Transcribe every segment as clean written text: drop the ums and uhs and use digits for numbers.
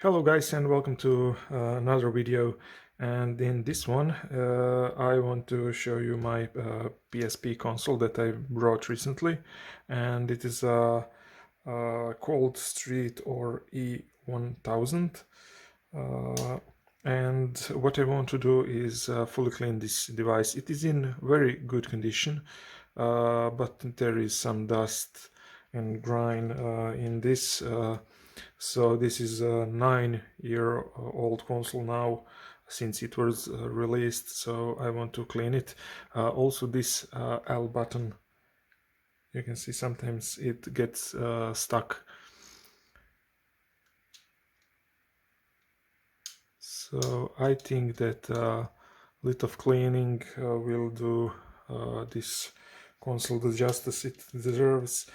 Hello guys, and welcome to another video. And in this one I want to show you my PSP console that I brought recently, and it is a Cold Street or E1000. And what I want to do is fully clean this device. It is in very good condition, but there is some dust and grime in this. So this is a 9-year-old console now, since it was released, so I want to clean it. Also this L button, you can see sometimes it gets stuck. So I think that a little of cleaning will do this console the justice it deserves.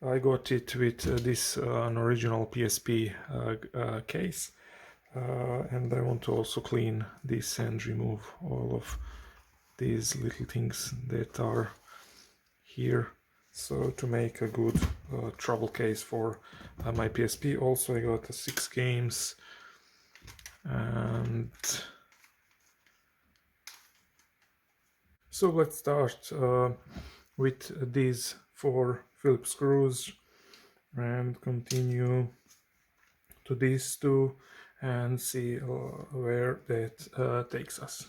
I got it with this an original PSP case, and I want to also clean this and remove all of these little things that are here, so to make a good travel case for my PSP. Also I got 6 games, and so let's start with these 4 Phillips screws and continue to these 2 and see where that takes us.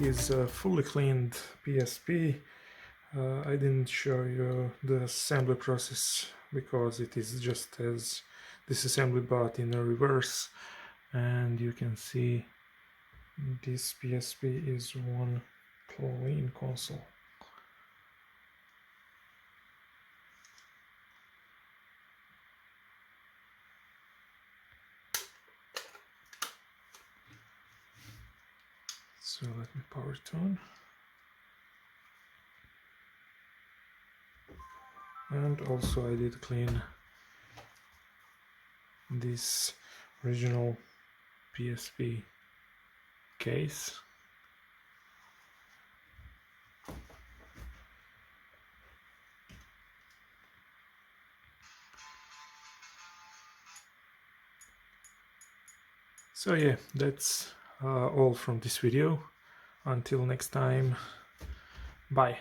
it is a fully cleaned PSP. I didn't show you the assembly process because it is just as disassembly but in a reverse, and you can see this PSP is one clean console. So let me power it on. And also I did clean this original PSP case. So yeah, that's all from this video. Until next time, bye.